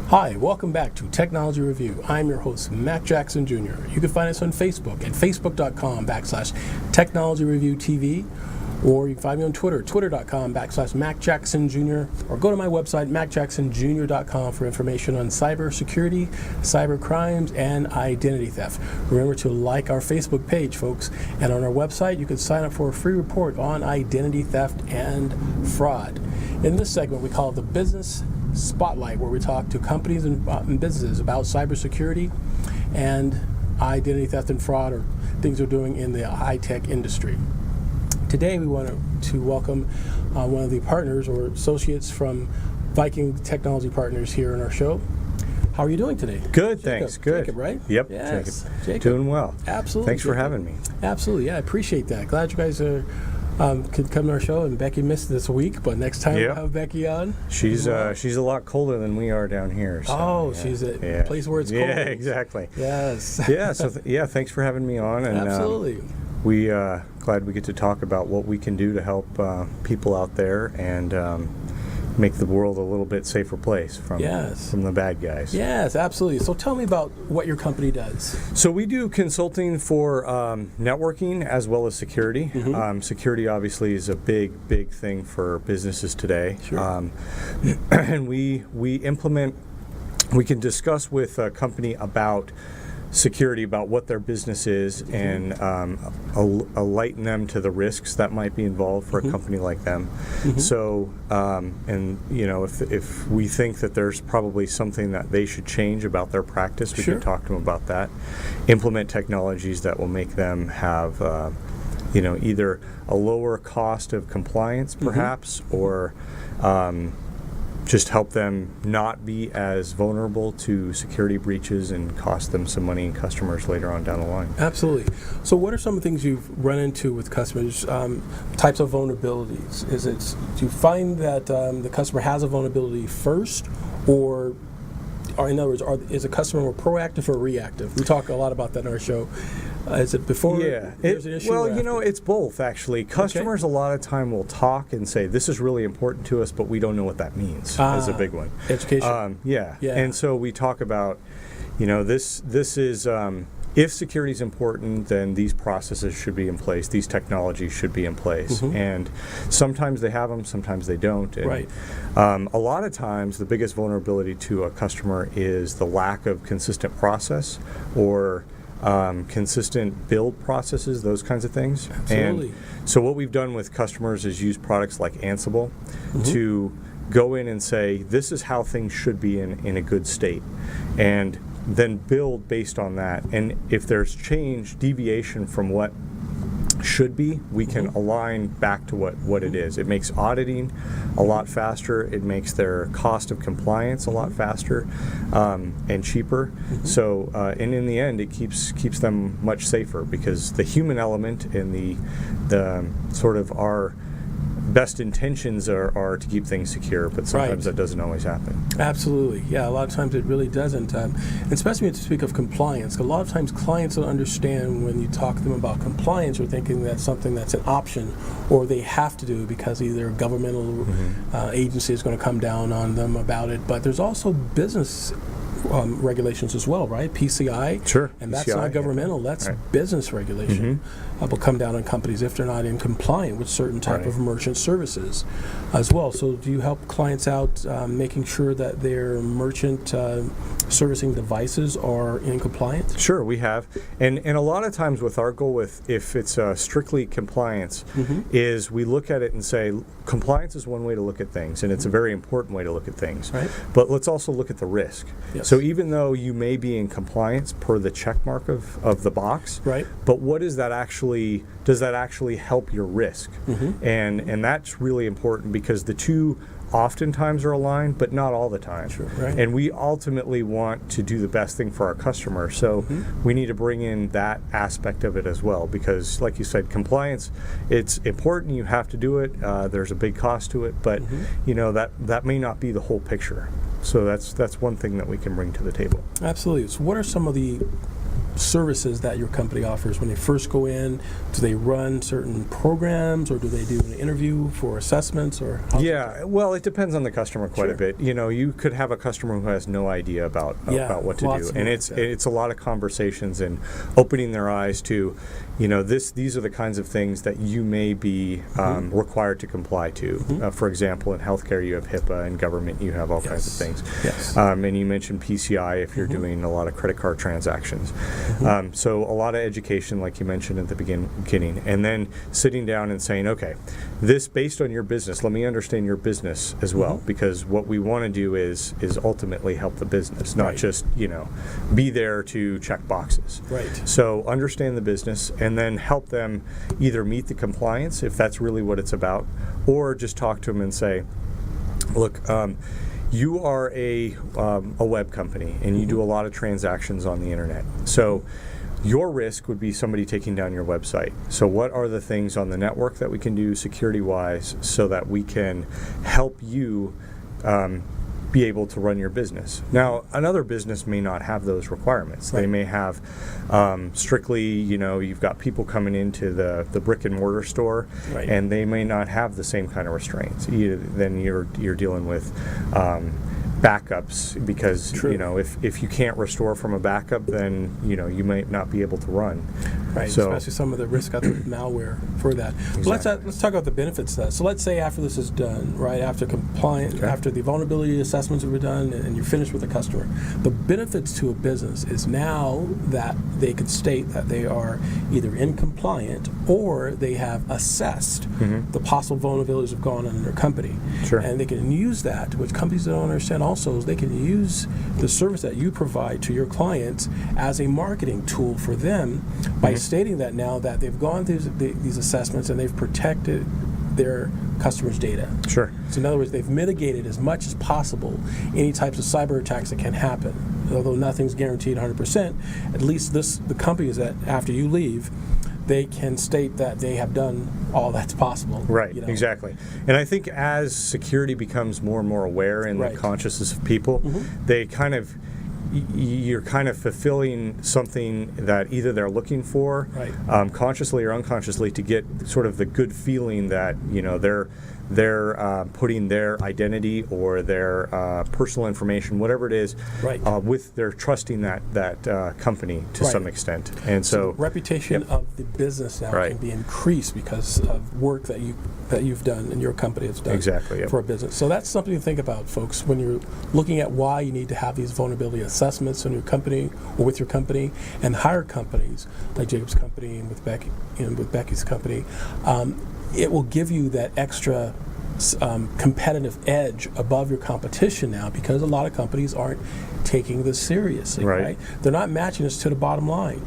Hi, welcome back to Technology Review. I'm your host, Mac Jackson Jr. You can find us on Facebook at facebook.com/technologyreviewtv, or you can find me on Twitter, twitter.com/Mac Jackson Jr., or go to my website, macjacksonjr.com, for information on cybersecurity, cyber crimes, and identity theft. Remember to like our Facebook page, folks, and on our website you can sign up for a free report on identity theft and fraud. In this segment, we call it the Business Spotlight, where we talk to companies and businesses about cybersecurity and identity theft and fraud, or things they're doing in the high-tech industry. Today we want to welcome one of the partners or associates from Viking Technology Partners here in our show. How are you doing today? Good, Jacob. thanks. Good. Jacob, right? Yep, Yes. Jacob. Doing well. Absolutely. Thanks for Jacob. having me. Absolutely, yeah, I appreciate that. Glad you guys could come to our show, and Becky missed this week, but next time we'll have Becky on. She's a lot colder than we are down here. So, She's at a place where it's cold. Yeah, exactly. Yes. Yeah, so thanks for having me on. And, Absolutely. We glad we get to talk about what we can do to help people out there and make the world a little bit safer place from the bad guys. Yes, absolutely. So tell me about what your company does. So we do consulting for networking as well as security. Mm-hmm. Security obviously is a big thing for businesses today. Sure. And we can discuss with a company about security, about what their business is, and enlighten them to the risks that might be involved for a company like them. So, and if we think that there's probably something that they should change about their practice, we can talk to them about that. Implement technologies that will make them have, either a lower cost of compliance, perhaps, or just help them not be as vulnerable to security breaches and cost them some money and customers later on down the line. Absolutely. So what are some of the things you've run into with customers, types of vulnerabilities? Do you find that the customer has a vulnerability first, or in other words, is a customer more proactive or reactive? We talk a lot about that in our show. Is it before there's an issue? Well, it's both, actually. Customers a lot of time will talk and say, this is really important to us, but we don't know what that means, is a big one. Education. Yeah. And so we talk about, this is, if security is important, then these processes should be in place, these technologies should be in place. And sometimes they have them, sometimes they don't. And, right. A lot of times, the biggest vulnerability to a customer is the lack of consistent process or consistent build processes, those kinds of things. Absolutely. And so what we've done with customers is use products like Ansible to go in and say, this is how things should be in a good state, and then build based on that. And if there's deviation from what should be, we can align back to what it is. It makes auditing a lot faster. It makes their cost of compliance a lot faster and cheaper. So, and in the end, it keeps them much safer, because the human element and the sort of our best intentions are to keep things secure, but sometimes that doesn't always happen. Absolutely. Yeah, a lot of times it really doesn't. And especially when you speak of compliance, a lot of times clients don't understand when you talk to them about compliance, or thinking that's something that's an option or they have to do because either a governmental agency is going to come down on them about it. But there's also business regulations as well, right? PCI. Sure. And that's PCI, not governmental, that's business regulation. Will come down on companies if they're not in compliant with certain type of merchant services as well. So do you help clients out making sure that their merchant servicing devices are in compliance? Sure, we have. And a lot of times with our goal, if it's strictly compliance, is we look at it and say, compliance is one way to look at things, and it's a very important way to look at things. Right. But let's also look at the risk. Yes. So even though you may be in compliance per the check mark of the box, but what does that actually help your risk? And that's really important, because the two oftentimes are aligned, but not all the time. Sure, right. And we ultimately want to do the best thing for our customer, so we need to bring in that aspect of it as well, because like you said, compliance, it's important, you have to do it, there's a big cost to it, but that may not be the whole picture. So that's one thing that we can bring to the table. Absolutely. So what are some of the services that your company offers when they first go in? Do they run certain programs, or do they do an interview for assessments, or how's it Yeah, well, it depends on the customer quite a Sure. bit. You could have a customer who has no idea about what to lots do, of and them it's like that. it's a lot of conversations and opening their eyes to, these are the kinds of things that you may be required to comply to. For example, in healthcare, you have HIPAA, and government, you have all kinds of things. Yes. And you mentioned PCI if you're doing a lot of credit card transactions. So a lot of education, like you mentioned at the beginning, and then sitting down and saying, okay, this based on your business, let me understand your business as well, because what we want to do is ultimately help the business, not Right. just be there to check boxes. Right. So understand the business and then help them either meet the compliance if that's really what it's about, or just talk to them and say, look, you are a web company and you do a lot of transactions on the internet. So your risk would be somebody taking down your website. So what are the things on the network that we can do security-wise so that we can help you be able to run your business? Now, another business may not have those requirements. They Right. may have strictly, you've got people coming into the brick and mortar store, Right. and they may not have the same kind of restraints. Then you're dealing with backups, because True. if you can't restore from a backup, then you might not be able to run. Right, So especially some of the risk of the malware for that. But let's talk about the benefits of that. So let's say after this is done, right, after compliance, Okay. after the vulnerability assessments have been done, and you're finished with the customer, the benefits to a business is now that they could state that they are either in compliant or they have assessed the possible vulnerabilities have gone on in their company. Sure. And they can use that, which companies don't understand also, is they can use the service that you provide to your clients as a marketing tool for them by stating that now that they've gone through these assessments and they've protected their customers' data. Sure. So in other words, they've mitigated as much as possible any types of cyber attacks that can happen. Although nothing's guaranteed 100%, at least the companies that after you leave, they can state that they have done all that's possible. Right, exactly. And I think as security becomes more and more aware in Right. the consciousness of people, they kind of, you're kind of fulfilling something that either they're looking for, Right. consciously or unconsciously, to get sort of the good feeling that they're putting their identity or their personal information, whatever it is, Right. they're trusting that company to Right. some extent. And so reputation Yep. of the business now Right. can be increased because of work that you've done and your company has done Exactly, yep. for a business. So that's something to think about, folks, when you're looking at why you need to have these vulnerability assessments in your company or with your company, and hire companies like Jacob's company and with Becky's company. It will give you that extra competitive edge above your competition now, because a lot of companies aren't taking this seriously, right? They're not matching us to the bottom line.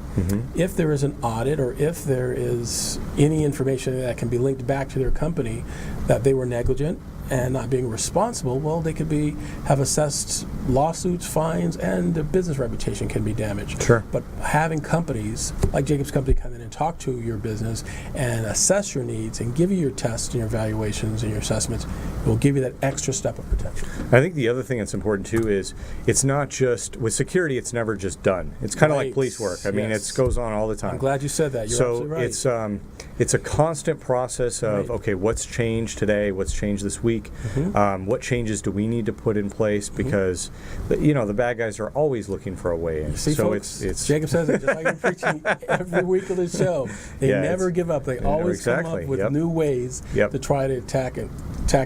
If there is an audit, or if there is any information that can be linked back to their company that they were negligent and not being responsible, well, they could have assessed lawsuits, fines, and their business reputation can be damaged. Sure. But having companies like Jacob's company come in and talk to your business and assess your needs and give you your tests and your evaluations and your assessments, it will give you that extra step of protection. I think the other thing that's important too is it's not just with security. It's never just done. It's kind of Right. like police work. I mean, Yes. it goes on all the time. I'm glad you said that. You're So absolutely right. it's a constant process of Right. okay, what's changed today? What's changed this week? What changes do we need to put in place? Because the bad guys are always looking for a way in. See, so folks, it's Jacob says it just like you're preaching every week of the show. They Yeah, never it's- give up. They always come exactly, up with yep. new ways Yep. to try to attack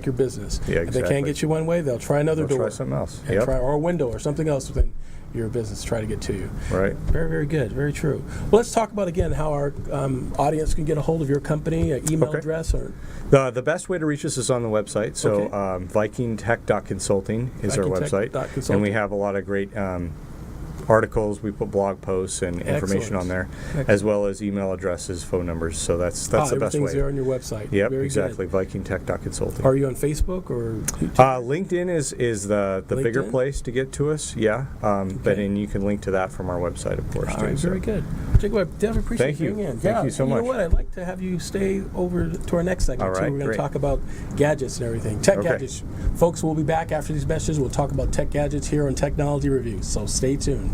your business. Yeah, If they exactly. can't get you one way, they'll try another They'll door. try something else. And Yep. or a window or something else within your business to try to get to you. Right. Very, very good. Very true. Well, let's talk about again how our audience can get a hold of your company, email Okay. address, or The best way to reach us is on the website. So Okay. vikingtech.consulting is our website. vikingtech.consulting. And we have a lot of great articles. We put blog posts and information Excellent. on there, Excellent. as well as email addresses, phone numbers. So that's the best everything's way. there on your website. Yep, Very exactly. Good. vikingtech.consulting. Are you on Facebook or YouTube? LinkedIn is the bigger LinkedIn? place to get to us. Yeah, but Okay. and you can link to that from our website, of course. All too, right, so. very good. Jacob, I definitely appreciate Thank you. being in. Thank you so much. You know what? I'd like to have you stay over to our next segment, All too. right, We're going to great. talk about gadgets and everything. Tech Okay. gadgets. Folks, we'll be back after these messages. We'll talk about tech gadgets here on Technology Reviews, so stay tuned.